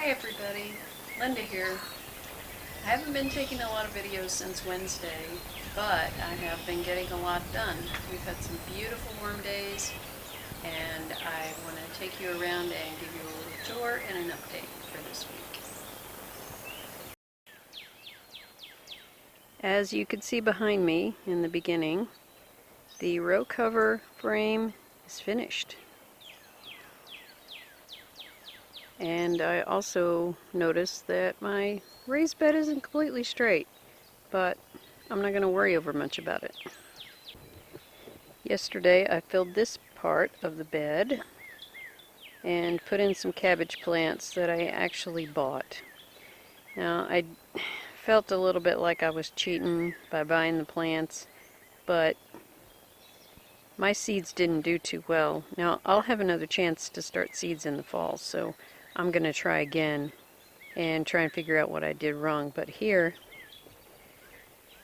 everybody, Linda here. I haven't been taking a lot of videos since Wednesday, but I have been getting a lot done. We've had some beautiful warm days, and I want to take you around and give you a little tour and an update for this week. As you could see behind me in the beginning, the row cover frame is finished. And I also noticed that my raised bed isn't completely straight, but I'm not going to worry over much about it. Yesterday I filled this part of the bed and put in some cabbage plants that I actually bought. Now I felt a little bit like I was cheating by buying the plants, but my seeds didn't do too well. Now I'll have another chance to start seeds in the fall, so I'm going to try again and try and figure out what I did wrong. But here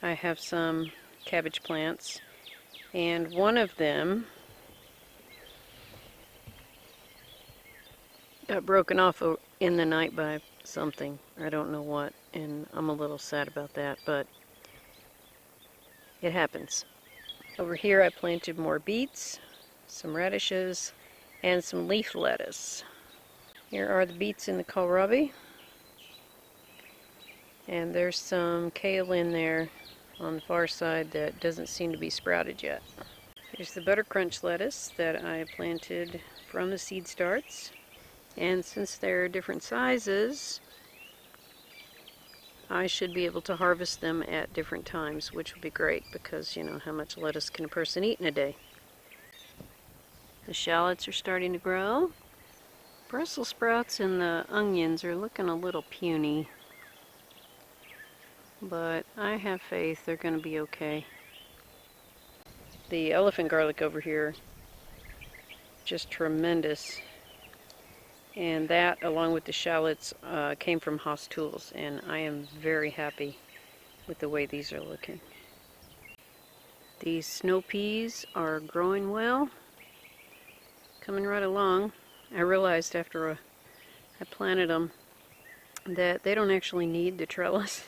I have some cabbage plants, and one of them got broken off in the night by something. I don't know what, and I'm a little sad about that, but it happens. Over here I planted more beets, some radishes, and some leaf lettuce. Here are the beets in the kohlrabi, and there's some kale in there on the far side that doesn't seem to be sprouted yet. Here's the butter crunch lettuce that I planted from the seed starts, and since they're different sizes, I should be able to harvest them at different times, which would be great because you know how much lettuce can a person eat in a day. The shallots are starting to grow. Brussels sprouts and the onions are looking a little puny, but I have faith they're going to be okay. The elephant garlic over here, just tremendous, and that along with the shallots came from Haas Tools, and I am very happy with the way these are looking. These snow peas are growing well, coming right along. I realized after I planted them that they don't actually need the trellis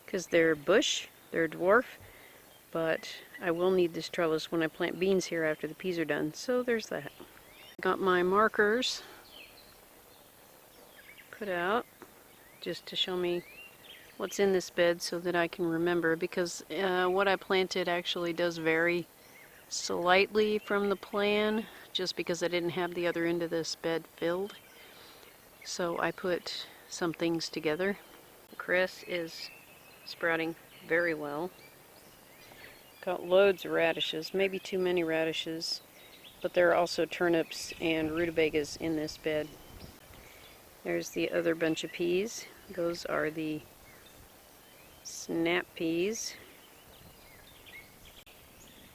because they're bush, they're dwarf, but I will need this trellis when I plant beans here after the peas are done. So there's that. Got my markers put out just to show me what's in this bed so that I can remember, because what I planted actually does vary slightly from the plan, just because I didn't have the other end of this bed filled. So I put some things together. The cress is sprouting very well. Got loads of radishes, maybe too many radishes, but there are also turnips and rutabagas in this bed. There's the other bunch of peas. Those are the snap peas.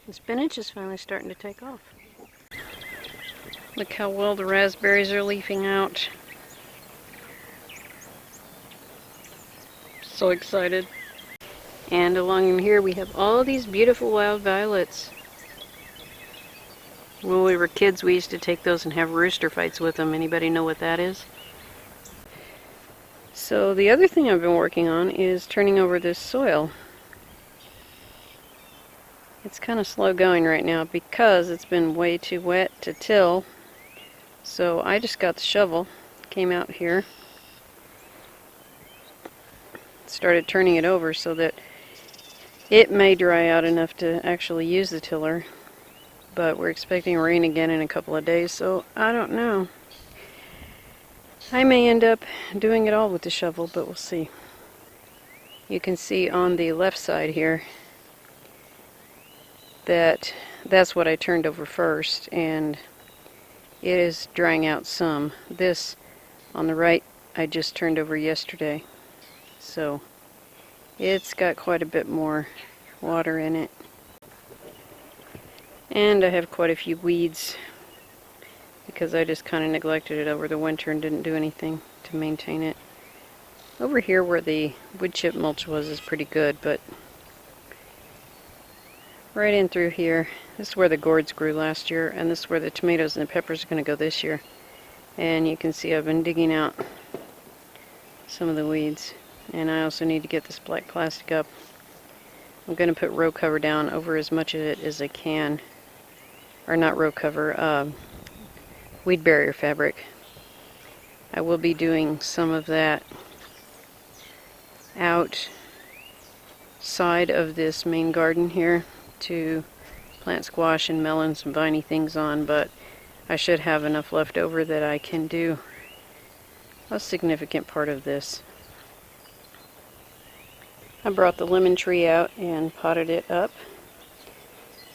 The spinach is finally starting to take off. Look how well the raspberries are leafing out. So excited. And along in here we have all these beautiful wild violets. When we were kids we used to take those and have rooster fights with them. Anybody know what that is? So the other thing I've been working on is turning over this soil. It's kind of slow going right now because it's been way too wet to till. So I just got the shovel, came out here, started turning it over so that it may dry out enough to actually use the tiller. But we're expecting rain again in a couple of days, so I don't know. I may end up doing it all with the shovel, but we'll see. You can see on the left side here that that's what I turned over first, and it is drying out some. This on the right I just turned over yesterday, so it's got quite a bit more water in it. And I have quite a few weeds because I just kind of neglected it over the winter and didn't do anything to maintain it. Over here where the wood chip mulch was is pretty good, but right in through here, this is where the gourds grew last year, and this is where the tomatoes and the peppers are going to go this year. And you can see I've been digging out some of the weeds. And I also need to get this black plastic up. I'm going to put row cover down over as much of it as I can. Or not row cover, weed barrier fabric. I will be doing some of that outside of this main garden here to plant squash and melons and viney things on, but I should have enough left over that I can do a significant part of this. I brought the lemon tree out and potted it up.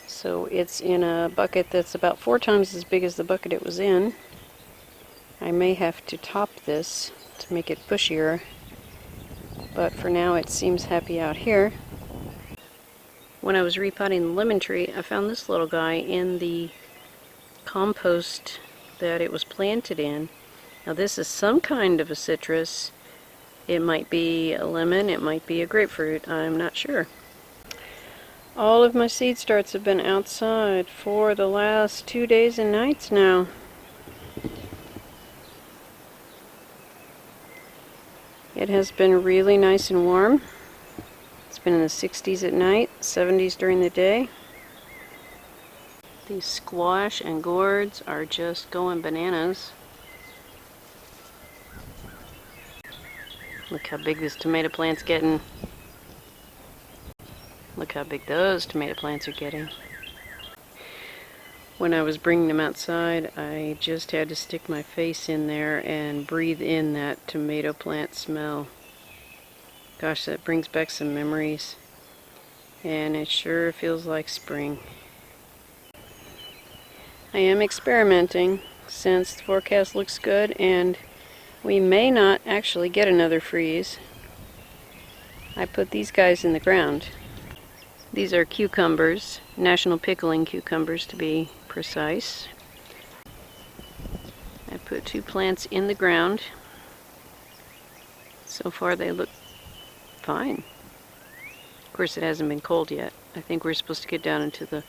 So it's in a bucket that's about 4 times as big as the bucket it was in. I may have to top this to make it bushier, but for now it seems happy out here. When I was repotting the lemon tree, I found this little guy in the compost that it was planted in. Now this is some kind of a citrus. It might be a lemon, it might be a grapefruit, I'm not sure. All of my seed starts have been outside for the last 2 days and nights now. It has been really nice and warm. It's been in the 60s at night, 70s during the day. These squash and gourds are just going bananas. Look how big this tomato plant's getting. Look how big those tomato plants are getting. When I was bringing them outside, I just had to stick my face in there and breathe in that tomato plant smell. Gosh, that brings back some memories. And it sure feels like spring. I am experimenting since the forecast looks good and we may not actually get another freeze. I put these guys in the ground. These are cucumbers, national pickling cucumbers to be precise. I put 2 plants in the ground. So far they look fine. Of course it hasn't been cold yet. I think we're supposed to get down into the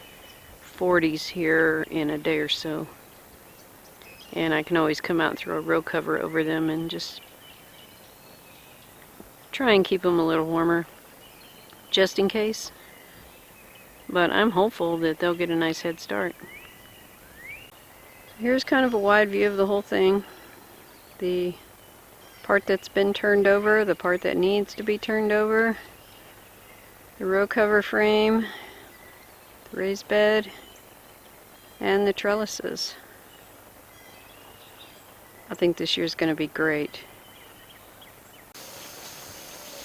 40s here in a day or so. And I can always come out and throw a row cover over them and just try and keep them a little warmer, just in case. But I'm hopeful that they'll get a nice head start. Here's kind of a wide view of the whole thing. The part that's been turned over, the part that needs to be turned over, the row cover frame, the raised bed, and the trellises. I think this year's going to be great.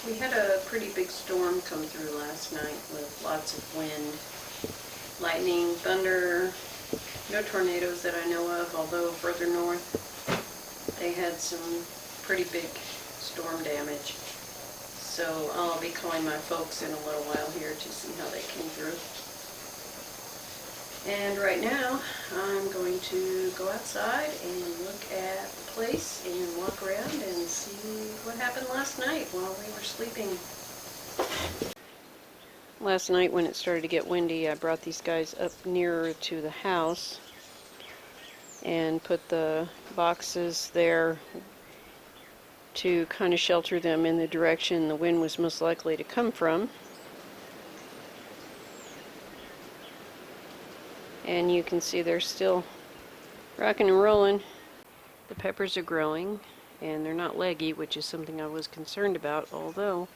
We had a pretty big storm come through last night with lots of wind, lightning, thunder, no tornadoes that I know of, although further north they had some pretty big storm damage. So I'll be calling my folks in a little while here to see how they came through. And right now I'm going to go outside and look at the place and walk around and see what happened last night while we were sleeping. Last night when it started to get windy, I brought these guys up nearer to the house and put the boxes there to kind of shelter them in the direction the wind was most likely to come from. And you can see they're still rocking and rolling. The peppers are growing and they're not leggy, which is something I was concerned about, although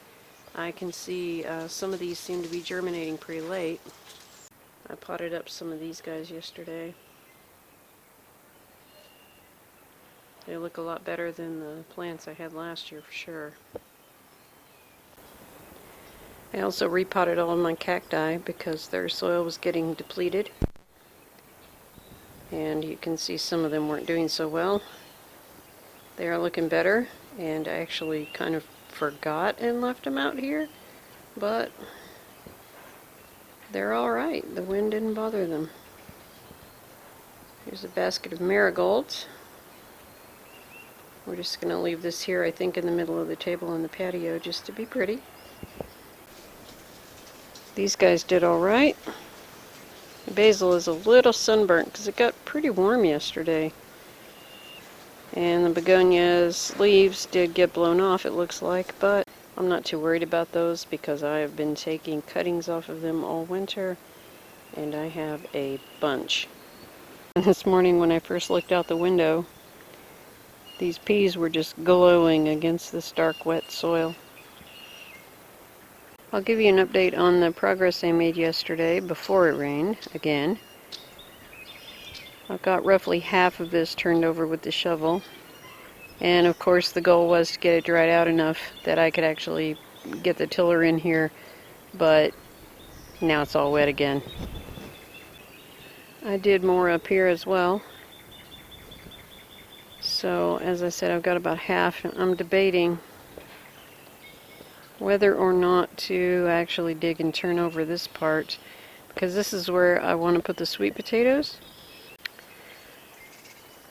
I can see some of these seem to be germinating pretty late. I potted up some of these guys yesterday. They look a lot better than the plants I had last year for sure. I also repotted all of my cacti because their soil was getting depleted. And you can see some of them weren't doing so well. They are looking better, and I actually kind of forgot and left them out here, but they're alright. The wind didn't bother them. Here's a basket of marigolds. We're just going to leave this here, I think, in the middle of the table on the patio just to be pretty. These guys did alright. The basil is a little sunburnt because it got pretty warm yesterday. And the begonia's leaves did get blown off, it looks like, but I'm not too worried about those because I have been taking cuttings off of them all winter, and I have a bunch. And this morning when I first looked out the window, these peas were just glowing against this dark, wet soil. I'll give you an update on the progress I made yesterday before it rained again. I've got roughly half of this turned over with the shovel. And of course the goal was to get it dried out enough that I could actually get the tiller in here, but now it's all wet again. I did more up here as well. So as I said, I've got about half. I'm debating whether or not to actually dig and turn over this part, because this is where I want to put the sweet potatoes.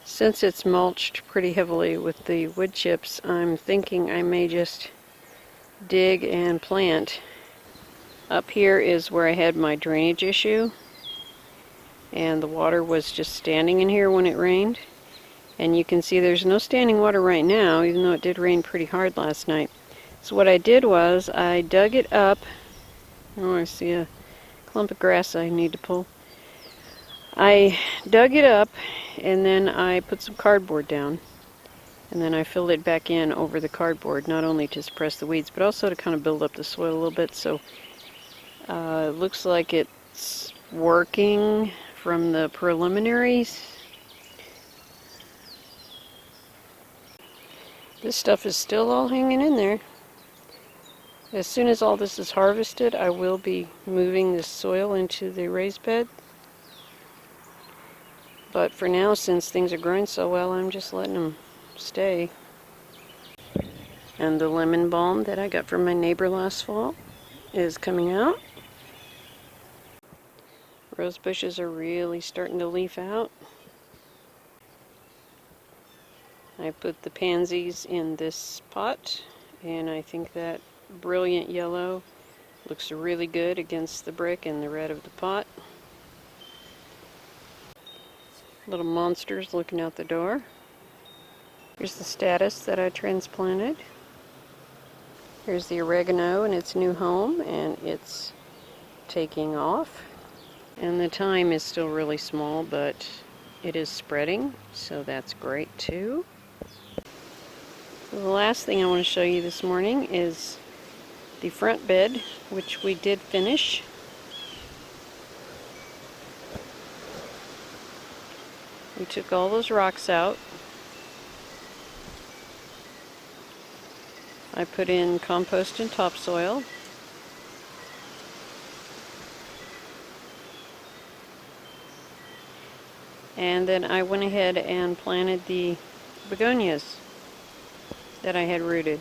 Since it's mulched pretty heavily with the wood chips, I'm thinking I may just dig and plant. Up here is where I had my drainage issue, and the water was just standing in here when it rained. And you can see there's no standing water right now, even though it did rain pretty hard last night. So what I did was I dug it up. Oh, I see a clump of grass I need to pull. I dug it up, and then I put some cardboard down, and then I filled it back in over the cardboard, not only to suppress the weeds, but also to kind of build up the soil a little bit. So it looks like it's working from the preliminaries. This stuff is still all hanging in there. As soon as all this is harvested, I will be moving this soil into the raised bed. But for now, since things are growing so well, I'm just letting them stay. And the lemon balm that I got from my neighbor last fall is coming out. Rose bushes are really starting to leaf out. I put the pansies in this pot, and I think that brilliant yellow looks really good against the brick and the red of the pot. Little monsters looking out the door. Here's the status that I transplanted. Here's the oregano in its new home, and it's taking off. And the thyme is still really small, but it is spreading, so that's great too. So the last thing I want to show you this morning is the front bed, which we did finish. We took all those rocks out. I put in compost and topsoil. And then I went ahead and planted the begonias that I had rooted.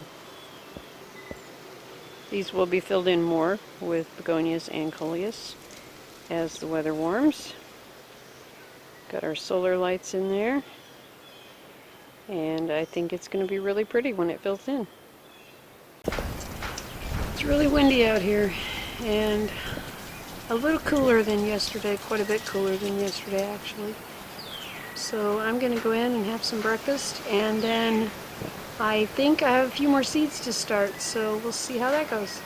These will be filled in more with begonias and coleus as the weather warms. Got our solar lights in there, and I think it's going to be really pretty when it fills in. It's really windy out here, and a little cooler than yesterday, quite a bit cooler than yesterday actually. So I'm going to go in and have some breakfast, and then I think I have a few more seeds to start, so we'll see how that goes.